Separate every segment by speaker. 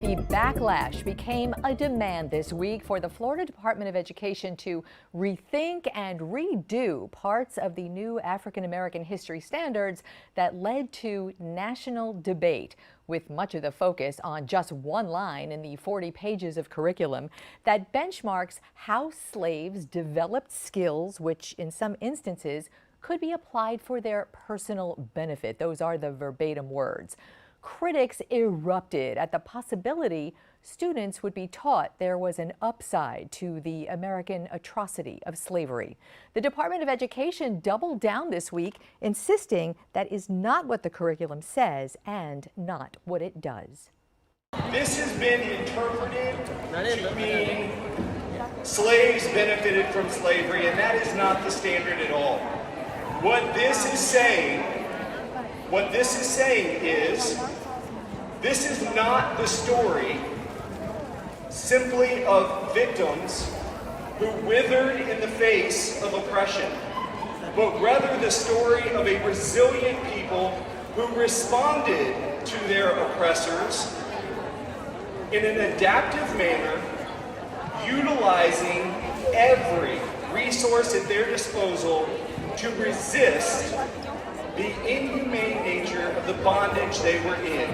Speaker 1: The backlash became a demand this week for the Florida Department of Education to rethink and redo parts of the new African American history standards that led to national debate, with much of the focus on just one line in the 40 pages of curriculum that benchmarks how slaves developed skills which in some instances could be applied for their personal benefit. Those are the verbatim words. Critics erupted at the possibility students would be taught there was an upside to the American atrocity of slavery. The Department of Education doubled down this week, insisting that is not what the curriculum says and not what it does.
Speaker 2: This has been interpreted to mean slaves benefited from slavery, and that is not the standard at all. What this is saying is, this is not the story simply of victims who withered in the face of oppression, but rather the story of a resilient people who responded to their oppressors in an adaptive manner, utilizing every resource at their disposal to resist the inhumane nature of the bondage they were in.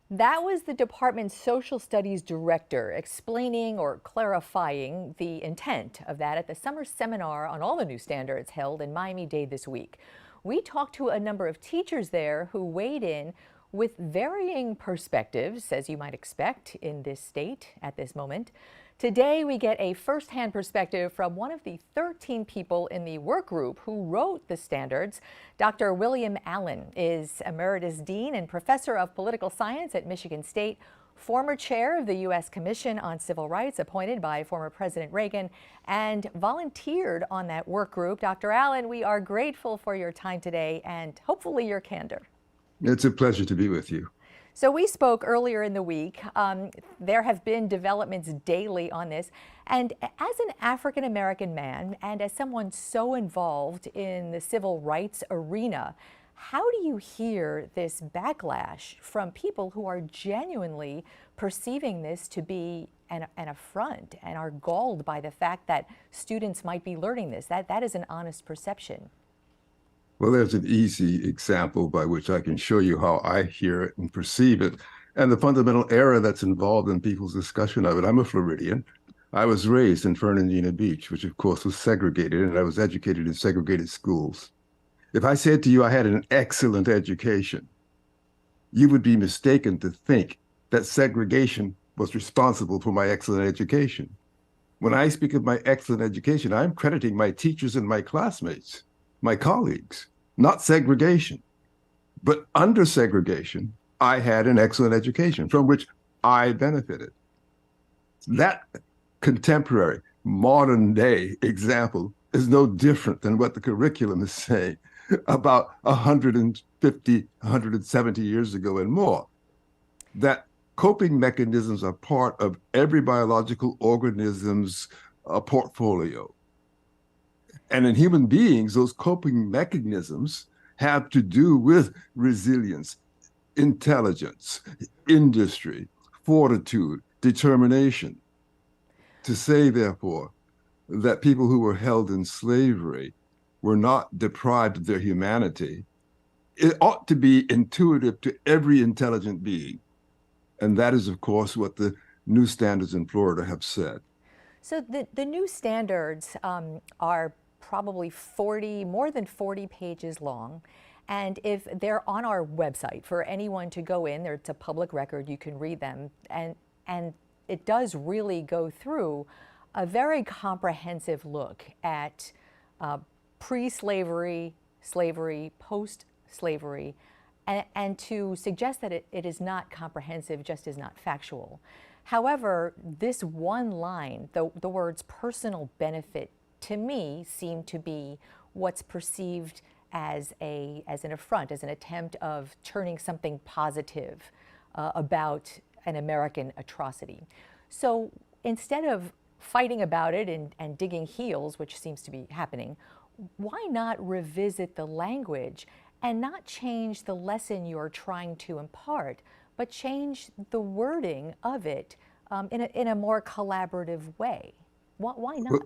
Speaker 1: That was the department's social studies director explaining or clarifying the intent of that at the summer seminar on all the new standards held in Miami-Dade this week. We talked to a number of teachers there who weighed in with varying perspectives, as you might expect in this state at this moment. Today, we get a firsthand perspective from one of the 13 people in the work group who wrote the standards. Dr. William Allen is Emeritus Dean and Professor of Political Science at Michigan State, former chair of the U.S. Commission on Civil Rights appointed by former President Reagan, and volunteered on that work group. Dr. Allen, we are grateful for your time today and hopefully your candor.
Speaker 3: It's a pleasure to be with you.
Speaker 1: So we spoke earlier in the week. There have been developments daily on this. And as an African American man and as someone so involved in the civil rights arena, how do you hear this backlash from people who are genuinely perceiving this to be an affront and are galled by the fact that students might be learning this? That is an honest perception.
Speaker 3: Well, there's an easy example by which I can show you how I hear it and perceive it, and the fundamental error that's involved in people's discussion of it. I'm a Floridian. I was raised in Fernandina Beach, which of course was segregated, and I was educated in segregated schools. If I said to you I had an excellent education, you would be mistaken to think that segregation was responsible for my excellent education. When I speak of my excellent education, I'm crediting my teachers and my classmates, my colleagues, not segregation. But under segregation, I had an excellent education from which I benefited. That contemporary, modern day example is no different than what the curriculum is saying about 150, 170 years ago and more. That coping mechanisms are part of every biological organism's portfolio. And in human beings, those coping mechanisms have to do with resilience, intelligence, industry, fortitude, determination. To say, therefore, that people who were held in slavery were not deprived of their humanity, it ought to be intuitive to every intelligent being. And that is, of course, what the new standards in Florida have said.
Speaker 1: So the new standards are probably more than 40 pages long. And if they're on our website for anyone to go in, it's a public record, you can read them. And it does really go through a very comprehensive look at pre-slavery, slavery, post-slavery, and to suggest that it is not comprehensive just is not factual. However, this one line, the words personal benefit, to me, seem to be what's perceived as an affront, as an attempt of turning something positive about an American atrocity. So instead of fighting about it and digging heels, which seems to be happening, why not revisit the language and not change the lesson you're trying to impart, but change the wording of it in a more collaborative way. Why not?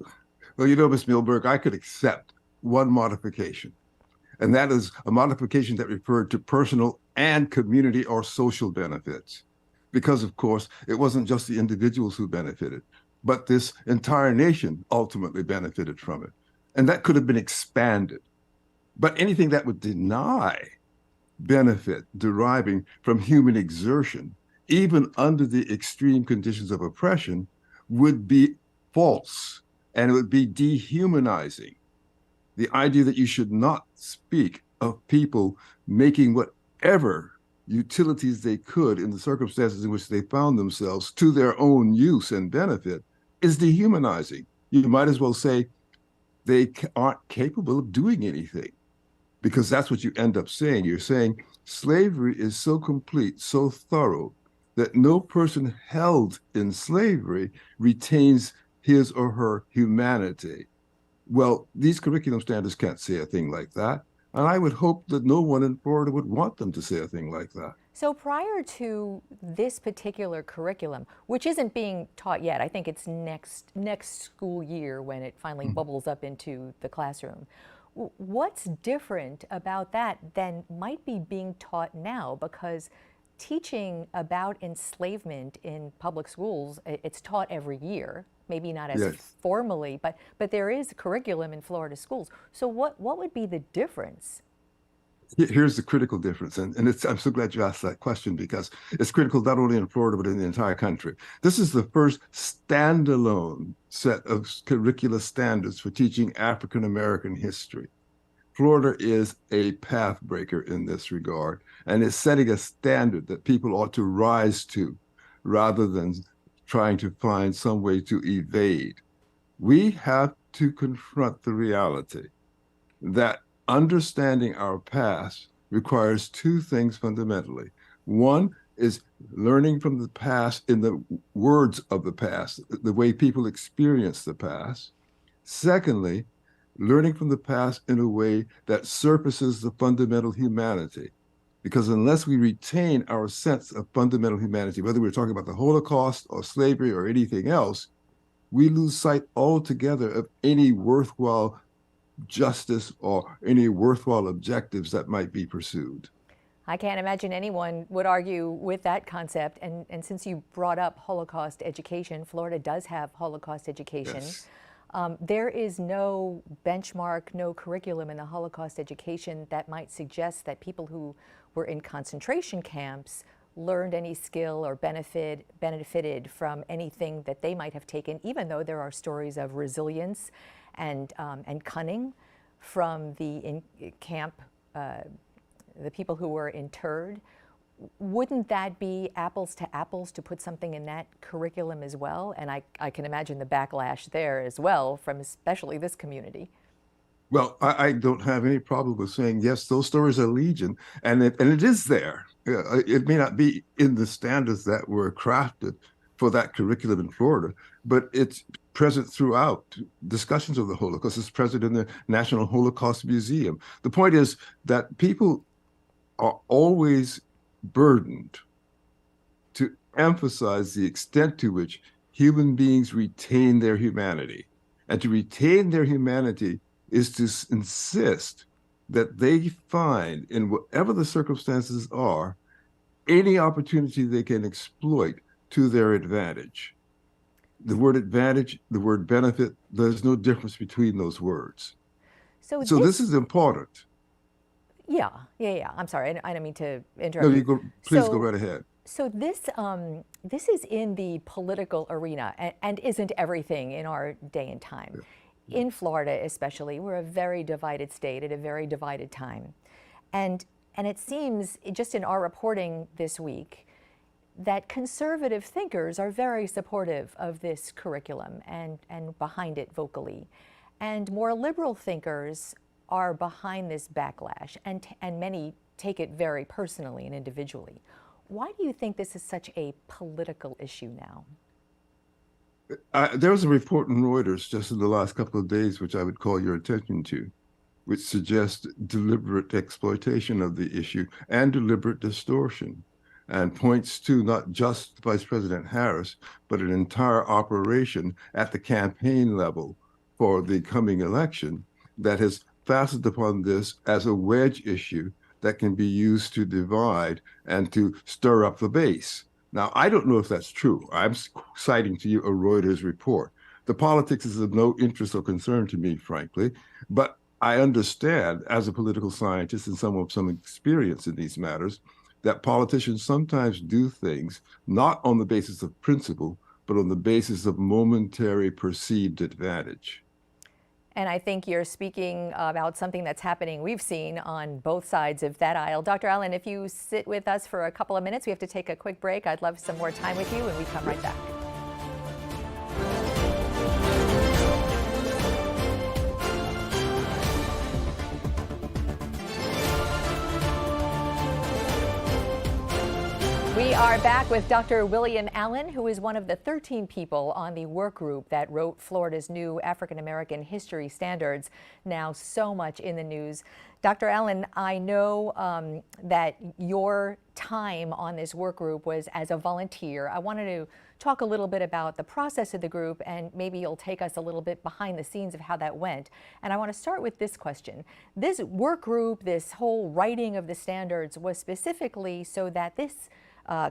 Speaker 3: Well, you know, Ms. Milberg, I could accept one modification, and that is a modification that referred to personal and community or social benefits. Because, of course, it wasn't just the individuals who benefited, but this entire nation ultimately benefited from it. And that could have been expanded. But anything that would deny benefit deriving from human exertion, even under the extreme conditions of oppression, would be false and it would be dehumanizing. The idea that you should not speak of people making whatever utilities they could in the circumstances in which they found themselves to their own use and benefit is dehumanizing. You might as well say they aren't capable of doing anything, because that's what you end up saying. You're saying slavery is so complete, so thorough, that no person held in slavery retains his or her humanity. Well, these curriculum standards can't say a thing like that. And I would hope that no one in Florida would want them to say a thing like that.
Speaker 1: So prior to this particular curriculum, which isn't being taught yet, I think it's next school year when it finally bubbles up into the classroom. What's different about that than might be being taught now? Because teaching about enslavement in public schools, it's taught every year, maybe not as
Speaker 3: Yes.
Speaker 1: formally, but there is curriculum in Florida schools. So what would be the difference?
Speaker 3: Here's the critical difference. And I'm so glad you asked that question, because it's critical not only in Florida, but in the entire country. This is the first standalone set of curricula standards for teaching African American history. Florida is a path breaker in this regard, and is setting a standard that people ought to rise to rather than trying to find some way to evade. We have to confront the reality that understanding our past requires two things fundamentally. One is learning from the past in the words of the past, the way people experience the past. Secondly, learning from the past in a way that surfaces the fundamental humanity. Because unless we retain our sense of fundamental humanity, whether we're talking about the Holocaust or slavery or anything else, we lose sight altogether of any worthwhile justice or any worthwhile objectives that might be pursued.
Speaker 1: I can't imagine anyone would argue with that concept. And since you brought up Holocaust education, Florida does have Holocaust education.
Speaker 3: Yes.
Speaker 1: There is no benchmark, no curriculum in the Holocaust education that might suggest that people who were in concentration camps learned any skill or benefited from anything that they might have taken, even though there are stories of resilience and cunning from the camp, the people who were interred. Wouldn't that be apples to apples to put something in that curriculum as well? And I can imagine the backlash there as well from especially this community.
Speaker 3: Well, I don't have any problem with saying, yes, those stories are legion, and it is there. It may not be in the standards that were crafted for that curriculum in Florida, but it's present throughout discussions of the Holocaust. It's present in the National Holocaust Museum. The point is that people are always burdened to emphasize the extent to which human beings retain their humanity. And to retain their humanity is to insist that they find, in whatever the circumstances are, any opportunity they can exploit to their advantage. The word advantage, the word benefit, there's no difference between those words. So this is important.
Speaker 1: Yeah. I'm sorry, I don't mean to interrupt.
Speaker 3: No, you go. Please go right ahead.
Speaker 1: So this is in the political arena and isn't everything in our day and time. Yeah. In Florida, especially, we're a very divided state at a very divided time, and it seems just in our reporting this week that conservative thinkers are very supportive of this curriculum and behind it vocally, and more liberal thinkers are behind this backlash, and many take it very personally and individually. Why do you think this is such a political issue now?
Speaker 3: There was a report in Reuters just in the last couple of days, which I would call your attention to, which suggests deliberate exploitation of the issue and deliberate distortion. and points to not just Vice President Harris, but an entire operation at the campaign level for the coming election that has fastened upon this as a wedge issue that can be used to divide and to stir up the base. Now, I don't know if that's true. I'm citing to you a Reuters report. The politics is of no interest or concern to me, frankly, but I understand as a political scientist and someone with some experience in these matters that politicians sometimes do things not on the basis of principle, but on the basis of momentary perceived advantage.
Speaker 1: And I think you're speaking about something that's happening, we've seen on both sides of that aisle. Dr. Allen, if you sit with us for a couple of minutes, we have to take a quick break. I'd love some more time with you, and we come right back. We are back with Dr. William Allen, who is one of the 13 people on the work group that wrote Florida's new African American history standards, now so much in the news. Dr. Allen, I know that your time on this work group was as a volunteer. I wanted to talk a little bit about the process of the group, and maybe you'll take us a little bit behind the scenes of how that went. And I want to start with this question. This work group, this whole writing of the standards, was specifically so that this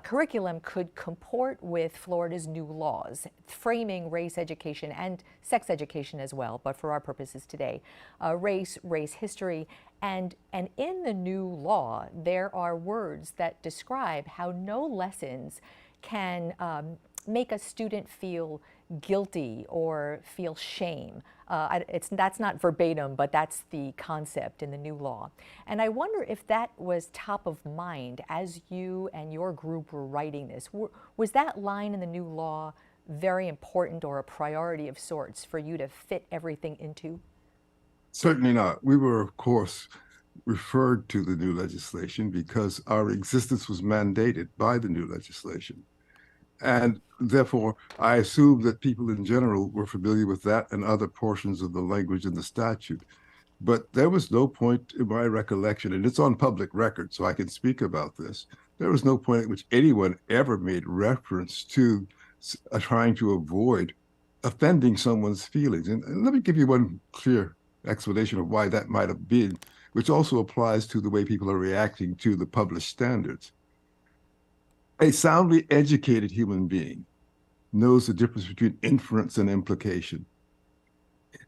Speaker 1: curriculum could comport with Florida's new laws, framing race education and sex education as well, but for our purposes today, race history. And in the new law, there are words that describe how no lessons can make a student feel guilty or feel shame. That's not verbatim, but that's the concept in the new law. And I wonder if that was top of mind as you and your group were writing this. Was that line in the new law very important or a priority of sorts for you to fit everything into?
Speaker 3: Certainly not. We were, of course, referred to the new legislation because our existence was mandated by the new legislation. And therefore, I assume that people in general were familiar with that and other portions of the language in the statute. But there was no point in my recollection, and it's on public record, so I can speak about this. There was no point at which anyone ever made reference to trying to avoid offending someone's feelings. And let me give you one clear explanation of why that might have been, which also applies to the way people are reacting to the published standards. A soundly educated human being knows the difference between inference and implication.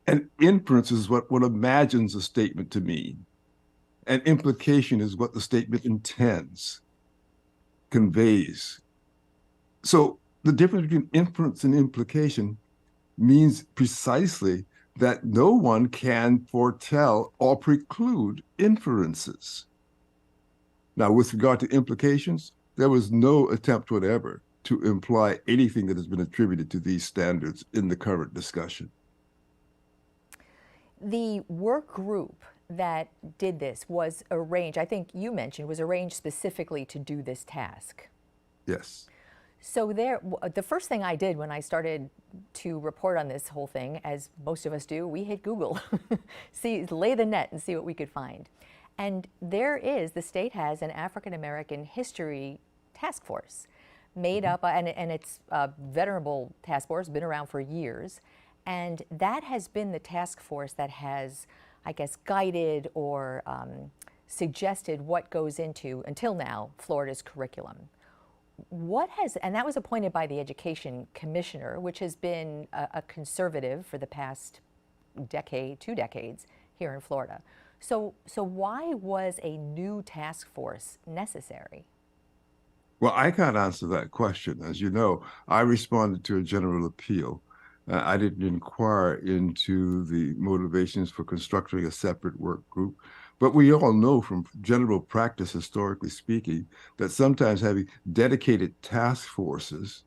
Speaker 3: And inference is what one imagines a statement to mean. And implication is what the statement intends, conveys. So the difference between inference and implication means precisely that no one can foretell or preclude inferences. Now, with regard to implications, there was no attempt whatever to imply anything that has been attributed to these standards in the current discussion.
Speaker 1: The work group that did this was arranged, I think you mentioned, was arranged specifically to do this task.
Speaker 3: Yes.
Speaker 1: So the first thing I did when I started to report on this whole thing, as most of us do, we hit Google, lay the net and see what we could find. And the state has an African American history task force made up, and it's a venerable task force, been around for years. And that has been the task force that has, I guess, guided or suggested what goes into, until now, Florida's curriculum. And that was appointed by the Education Commissioner, which has been a conservative for the past decade, 2 decades here in Florida. So why was a new task force necessary?
Speaker 3: Well, I can't answer that question. As you know, I responded to a general appeal. I didn't inquire into the motivations for constructing a separate work group. But we all know from general practice, historically speaking, that sometimes having dedicated task forces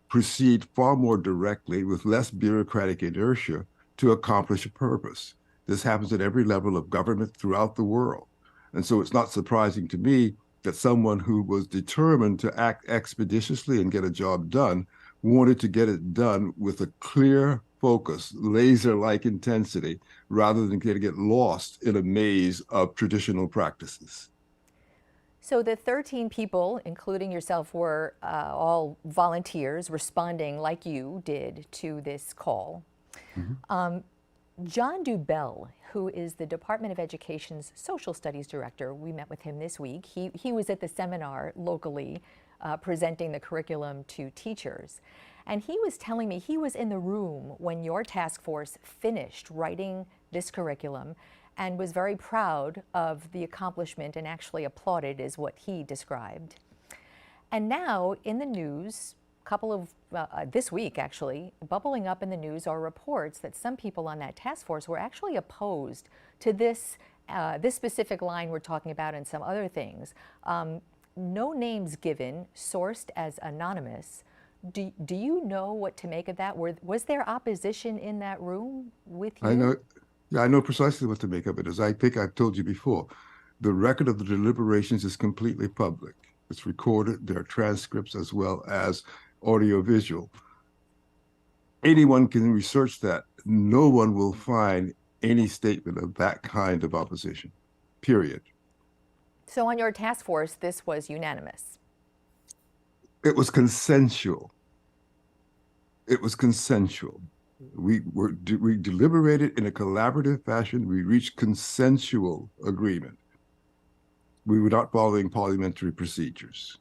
Speaker 3: proceed far more directly with less bureaucratic inertia to accomplish a purpose. This happens at every level of government throughout the world. And so it's not surprising to me that someone who was determined to act expeditiously and get a job done wanted to get it done with a clear focus, laser-like intensity, rather than get lost in a maze of traditional practices.
Speaker 1: So the 13 people, including yourself, were all volunteers responding like you did to this call. John Dubell, who is the Department of Education's Social Studies Director, we met with him this week. He was at the seminar locally presenting the curriculum to teachers. And he was telling me he was in the room when your task force finished writing this curriculum and was very proud of the accomplishment and actually applauded, is what he described. And now in the news, this week actually, bubbling up in the news are reports that some people on that task force were actually opposed to this specific line we're talking about and some other things. No names given, sourced as anonymous. Do you know what to make of that? Was there opposition in that room with you?
Speaker 3: I know, yeah, I know precisely what to make of it. As I think I've told you before, the record of the deliberations is completely public. It's recorded. There are transcripts as well as audio-visual. Anyone can research that. No one will find any statement of that kind of opposition, period.
Speaker 1: So on your task force, this was unanimous?
Speaker 3: It was consensual. It was consensual. We deliberated in a collaborative fashion. We reached consensual agreement. We were not following parliamentary procedures.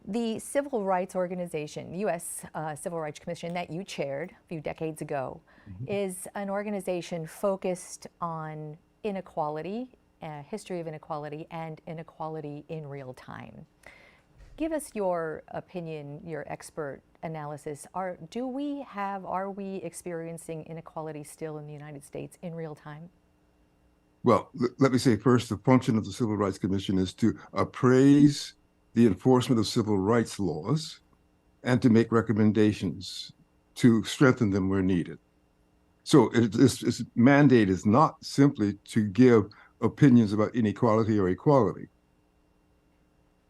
Speaker 1: The Civil Rights Organization, U.S. Civil Rights Commission that you chaired a few decades ago, is an organization focused on inequality, history of inequality, and inequality in real time. Give us your opinion, your expert analysis. Are we experiencing inequality still in the United States in real time?
Speaker 3: Well, let me say first, the function of the Civil Rights Commission is to appraise the enforcement of civil rights laws and to make recommendations to strengthen them where needed. So its mandate is not simply to give opinions about inequality or equality.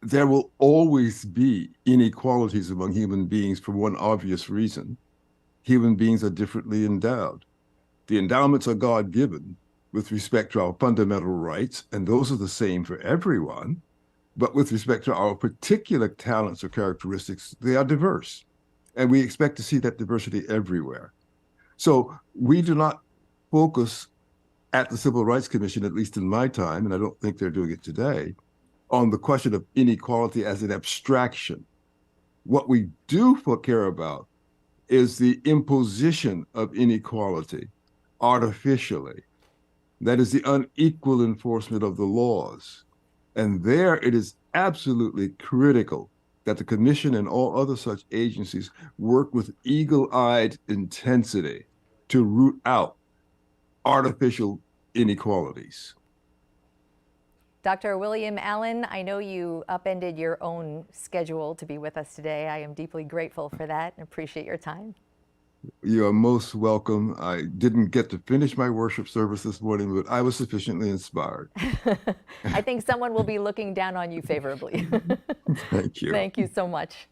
Speaker 3: There will always be inequalities among human beings for one obvious reason. Human beings are differently endowed. The endowments are God-given with respect to our fundamental rights, and those are the same for everyone. But with respect to our particular talents or characteristics, they are diverse. And we expect to see that diversity everywhere. So we do not focus at the Civil Rights Commission, at least in my time, and I don't think they're doing it today, on the question of inequality as an abstraction. What we do care about is the imposition of inequality artificially. That is the unequal enforcement of the laws. And there it is absolutely critical that the Commission and all other such agencies work with eagle-eyed intensity to root out artificial inequalities.
Speaker 1: Dr. William Allen, I know you upended your own schedule to be with us today. I am deeply grateful for that and appreciate your time.
Speaker 3: You are most welcome. I didn't get to finish my worship service this morning, but I was sufficiently inspired.
Speaker 1: I think someone will be looking down on you favorably.
Speaker 3: Thank you.
Speaker 1: Thank you so much.